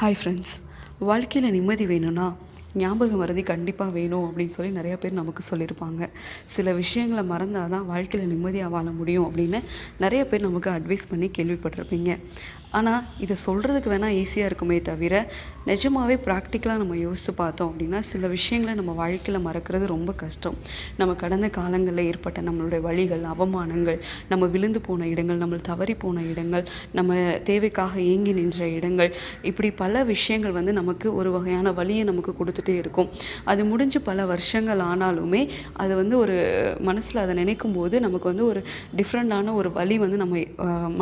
Hi friends, வாழ்க்கையில் நிம்மதி வேணும்னா ஞாபகம் வரது கண்டிப்பாக வேணும் அப்படின்னு சொல்லி நிறையா பேர் நமக்கு சொல்லியிருப்பாங்க. சில விஷயங்களை மறந்தால் தான் வாழ்க்கையில் நிம்மதியாக வாழ முடியும் அப்படின்னு நிறைய பேர் நமக்கு அட்வைஸ் பண்ணி கேள்விப்பட்டிருப்பீங்க. ஆனால் இதை சொல்கிறதுக்கு வேணால் ஈஸியாக இருக்குமே தவிர, நிஜமாகவே ப்ராக்டிக்கலாக நம்ம யோசித்து பார்த்தோம் அப்படின்னா சில விஷயங்களை நம்ம வாழ்க்கையில் மறக்கிறது ரொம்ப கஷ்டம். நம்ம கடந்த காலங்களில் ஏற்பட்ட நம்மளுடைய வலிகள், அவமானங்கள், நம்ம விழுந்து போன இடங்கள், நம்ம தவறி போன இடங்கள், நம்ம தேவைக்காக ஏங்கி நின்ற இடங்கள், இப்படி பல விஷயங்கள் நமக்கு ஒரு வகையான வலியை நமக்கு கொடுத்துட்டே இருக்கும். அது முடிஞ்சு பல வருஷங்கள் ஆனாலுமே அது ஒரு மனசில் அதை நினைக்கும் போது நமக்கு ஒரு டிஃப்ரெண்ட்டான ஒரு வலி நம்ம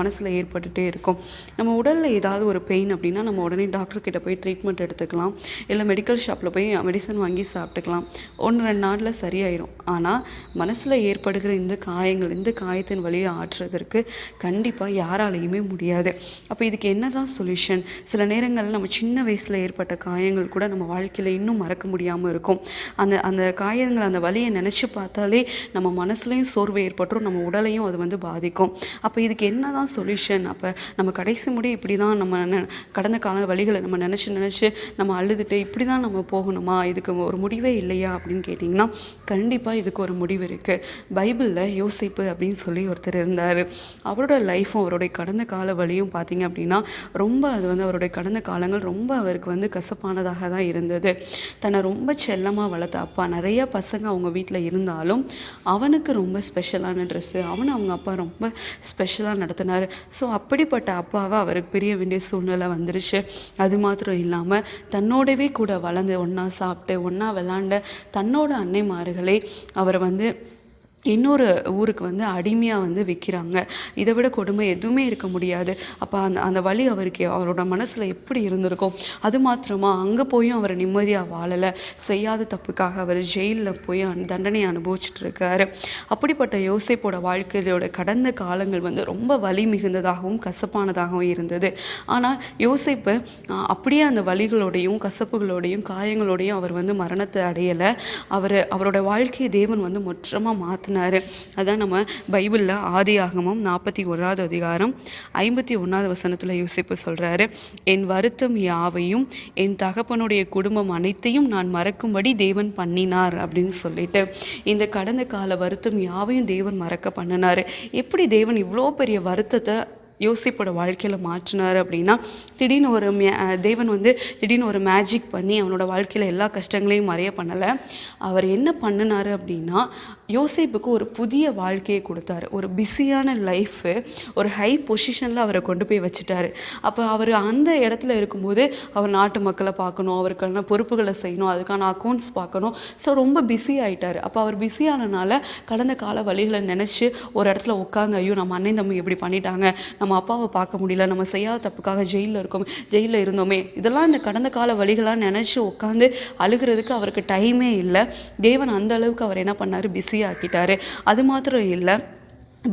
மனசில் ஏற்பட்டுகிட்டே இருக்கும். நம்ம உடலில் ஏதாவது ஒரு பெயின் அப்படின்னா நம்ம உடனே டாக்டர்கிட்ட போய் ட்ரீட்மெண்ட் எடுத்துக்கலாம், இல்லை மெடிக்கல் ஷாப்பில் போய் மெடிசன் வாங்கி சாப்பிட்டுக்கலாம். 1-2 நாளில் சரியாயிடும். ஆனால் மனசில் ஏற்படுகிற இந்த காயங்கள், இந்த காயத்தின் வலியை ஆற்றுறதற்கு கண்டிப்பாக யாராலையுமே முடியாது. அப்போ இதுக்கு என்ன தான் சொல்யூஷன்? சில நேரங்களில் நம்ம சின்ன வயசில் ஏற்பட்ட காயங்கள் கூட நம்ம வாழ்க்கையில் இன்னும் மறக்க முடியாமல் இருக்கும். அந்த அந்த காயங்கள், அந்த வலியை நினச்சி பார்த்தாலே நம்ம மனசுலையும் சோர்வு ஏற்பட்டுரும், நம்ம உடலையும் அது பாதிக்கும். அப்போ இதுக்கு என்ன தான் சொல்யூஷன்? அப்போ நம்ம கடைசி முடி இப்படி தான் நம்ம கடந்த கால வலிகளை நம்ம நினச்சி நம்ம அழுதுட்டு இப்படி தான் நம்ம போகணுமா? இதுக்கு ஒரு முடிவே இல்லையா அப்படின்னு கேட்டிங்கன்னா கண்டிப்பாக இதுக்கு ஒரு முடிவு இருக்குது. பைபிளில் யோசேப்பு அப்படின்னு சொல்லி ஒருத்தர் இருந்தார். அவரோட லைஃப்பும் அவருடைய கடந்த கால வலியும் பார்த்திங்க அப்படின்னா ரொம்ப அது அவருடைய கடந்த காலங்கள் ரொம்ப அவருக்கு கசப்பானதாக தான் இருந்தது. தன்னை ரொம்ப செல்லமாக வளர்த்த அப்பா, நிறைய பசங்க அவங்க வீட்டில் இருந்தாலும் அவனுக்கு ரொம்ப ஸ்பெஷலான ட்ரெஸ்ஸு, அவங்க அப்பா ரொம்ப ஸ்பெஷலாக நடத்தினார். ஸோ அப்படிப்பட்ட அப்பாவை அவருக்கு பிரிய வேண்டிய சூழ்நிலை வந்துருச்சு. அது மாத்திரம் இல்லாமல் தன்னோடவே கூட வளர்ந்து ஒன்றா சாப்பிட்டு ஒன்றா விளாண்ட தன்னோட அன்னைமார்களே அவரை இன்னொரு ஊருக்கு அடிமையாக விற்கிறாங்க. இதை விட கொடுமை எதுவுமே இருக்க முடியாது. அப்போ அந்த வலி அவருக்கு அவரோட மனசில் எப்படி இருந்திருக்கும்? அது மாத்திரமா அங்கே போயும் அவர் நிம்மதியாக வாழலை. செய்யாத தப்புக்காக அவர் ஜெயிலில் போய் தண்டனை அனுபவிச்சுட்டு இருக்காரு. அப்படிப்பட்ட யோசேப்போட வாழ்க்கையோட கடந்த காலங்கள் ரொம்ப வலி மிகுந்ததாகவும் கசப்பானதாகவும் இருந்தது. ஆனால் யோசேப்பு அப்படியே அந்த வலிகளோடையும் கசப்புகளோடையும் காயங்களோடையும் அவர் மரணத்தை அடையலை. அவரோட வாழ்க்கையை தேவன் முற்றமாக மாற்றினார். அதான் நம்ம பைபிளில் ஆதியாகமம் 41 அதிகாரம் 51 வசனத்தில் யோசேப்பு சொல்கிறாரு, என் வருத்தம் யாவையும் என் தகப்பனுடைய குடும்பம் அனைத்தையும் நான் மறக்கும்படி தேவன் பண்ணினார் அப்படின்னு சொல்லிட்டு, இந்த கடந்த கால வருத்தம் யாவையும் தேவன் மறக்க பண்ணினார். எப்படி தேவன் இவ்வளோ பெரிய வருத்தத்தை யோசேப்போட வாழ்க்கையில் மாற்றினார் அப்படின்னா, திடீர்னு தேவன் திடீர்னு ஒரு மேஜிக் பண்ணி அவனோட வாழ்க்கையில் எல்லா கஷ்டங்களையும் மறைய பண்ணலை. அவர் என்ன பண்ணினார் அப்படின்னா, யோசேப்புக்கு ஒரு புதிய வாழ்க்கையை கொடுத்தாரு. ஒரு பிஸியான லைஃபு, ஒரு ஹை பொசிஷனில் அவரை கொண்டு போய் வச்சுட்டாரு. அப்போ அவர் அந்த இடத்துல இருக்கும்போது அவர் நாட்டு மக்களை பார்க்கணும், அவருக்கான பொறுப்புகளை செய்யணும், அதுக்கான அக்கௌண்ட்ஸ் பார்க்கணும். ஸோ ரொம்ப பிஸி ஆகிட்டார். அப்போ அவர் பிஸியானனால கடந்த கால வழிகளை நினச்சி ஒரு இடத்துல உட்காந்து, ஐயோ நம்ம அண்ணன் தம்பி இப்படி பண்ணிட்டாங்க, நம்ம அப்பாவை பார்க்க முடியல, நம்ம செய்யாத தப்புக்காக ஜெயிலில் இருந்தோமே, இதெல்லாம் இந்த கடந்த கால வழிகளாக நினச்சி உட்காந்து அழுகிறதுக்கு அவருக்கு டைமே இல்லை. தேவன் அந்த அளவுக்கு அவர் என்ன பண்ணார், பிஸி ஆக்கிட்டாரு. அது மாத்திரம் இல்லை,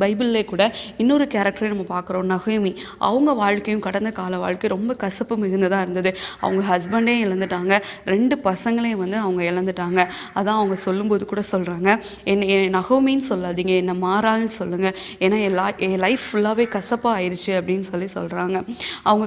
பைபிள்லே கூட இன்னொரு கேரக்டரை நம்ம பார்க்குறோம், நகோமி. அவங்க வாழ்க்கையும் கடந்த கால வாழ்க்கை ரொம்ப கசப்பு மிகுந்ததாக இருந்தது. அவங்க ஹஸ்பண்டே இழந்துட்டாங்க, 2 பசங்களையும் அவங்க இழந்துட்டாங்க. அதான் அவங்க சொல்லும்போது கூட சொல்கிறாங்க, என் நகோமின்னு சொல்லாதீங்க, என்னை மாறாள்னு சொல்லுங்கள், ஏன்னா என் லைஃப் ஃபுல்லாகவே கசப்பாக ஆயிடுச்சு அப்படின்னு சொல்கிறாங்க. அவங்க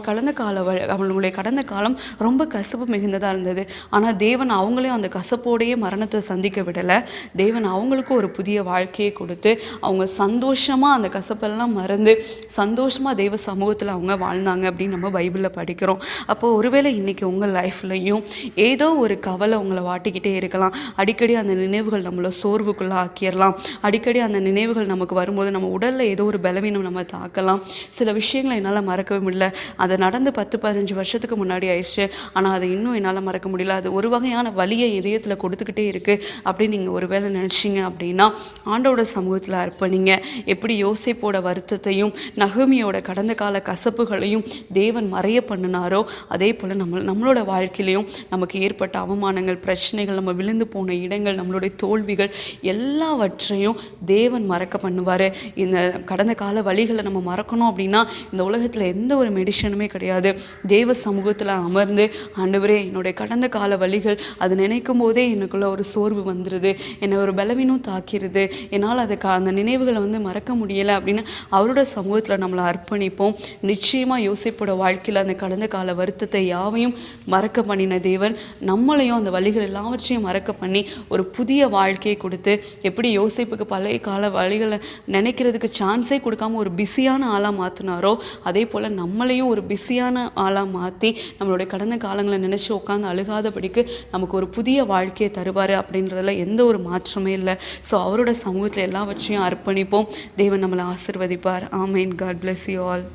அவங்களுடைய கடந்த காலம் ரொம்ப கசப்பு மிகுந்ததாக இருந்தது. ஆனால் தேவன் அவங்களையும் அந்த கசப்போடையே மரணத்தை சந்திக்க விடலை. தேவன் அவங்களுக்கும் ஒரு புதிய வாழ்க்கையை கொடுத்து அவங்க சந்தோஷமாக அந்த கசப்பெல்லாம் மறந்து சந்தோஷமாக தெய்வ சமூகத்தில் அவங்க வாழ்ந்தாங்க அப்படின்னு நம்ம பைபிளில் படிக்கிறோம். அப்போது ஒருவேளை இன்றைக்கி உங்கள் லைஃப்லையும் ஏதோ ஒரு கவலை உங்களை வாட்டிக்கிட்டே இருக்கலாம். அடிக்கடி அந்த நினைவுகள் நம்மளை சோர்வுக்குள்ளே ஆக்கிடலாம். அடிக்கடி அந்த நினைவுகள் நமக்கு வரும்போது நம்ம உடலில் ஏதோ ஒரு பலவீனம் நம்ம தாக்கலாம். சில விஷயங்களை என்னால் மறக்கவே முடியல, அதை நடந்து 10-15 வருஷத்துக்கு முன்னாடி ஆயிடுச்சு, ஆனால் அதை இன்னும் என்னால் மறக்க முடியல, அது ஒரு வகையான வலியை இதயத்தில் கொடுத்துக்கிட்டே இருக்குது அப்படின்னு நீங்கள் ஒருவேளை நினச்சிங்க அப்படின்னா ஆண்டோட சமூகத்தில் அர்ப்பணிங்க. எப்படி யோசேப்போட வருத்தத்தையும் நகோமியோட கடந்த கால கசப்புகளையும் தேவன் மறைய பண்ணினாரோ, அதே போல் நம்மளோட வாழ்க்கையிலையும் நமக்கு ஏற்பட்ட அவமானங்கள், பிரச்சனைகள், நம்ம விழுந்து போன இடங்கள், நம்மளுடைய தோல்விகள் எல்லாவற்றையும் தேவன் மறக்க பண்ணுவார். இந்த கடந்த கால வழிகளை நம்ம மறக்கணும் அப்படின்னா இந்த உலகத்தில் எந்த ஒரு மெடிசனுமே கிடையாது. தேவ சமூகத்தில் அமர்ந்து, ஆண்டவரே என்னுடைய கடந்த கால வழிகள் அது நினைக்கும் போதே எனக்குள்ள ஒரு சோர்வு வந்துடுது, என்னை ஒரு பலவீனம் தாக்கிடுது, என்னால் அந்த நினைவுகளை மறக்க முடியலை அப்படின்னு அவரோட சமூகத்தில் நம்மளை அர்ப்பணிப்போம். நிச்சயமாக யோசேப்போட வாழ்க்கையில் அந்த கடந்த கால வருத்தத்தை யாவையும் மறக்க பண்ணின தேவன் நம்மளையும் அந்த வழிகள் எல்லாவற்றையும் மறக்க பண்ணி ஒரு புதிய வாழ்க்கையை கொடுத்து, எப்படி யோசேப்புக்கு பழைய கால வழிகளை நினைக்கிறதுக்கு சான்ஸே கொடுக்காம ஒரு பிஸியான ஆளாக மாற்றினாரோ, அதே போல் நம்மளையும் ஒரு பிஸியான ஆளாக மாற்றி நம்மளுடைய கடந்த காலங்களை நினச்சி உட்காந்து அழுகாதபடிக்கு நமக்கு ஒரு புதிய வாழ்க்கையை தருவார் அப்படின்றதுல எந்த ஒரு மாற்றமே இல்லை. ஸோ அவரோட சமூகத்தில் எல்லாவற்றையும் அர்ப்பணிப்போம். தேவன் நம்மளை ஆசீர்வதிப்பார். ஆமேன். God bless you all.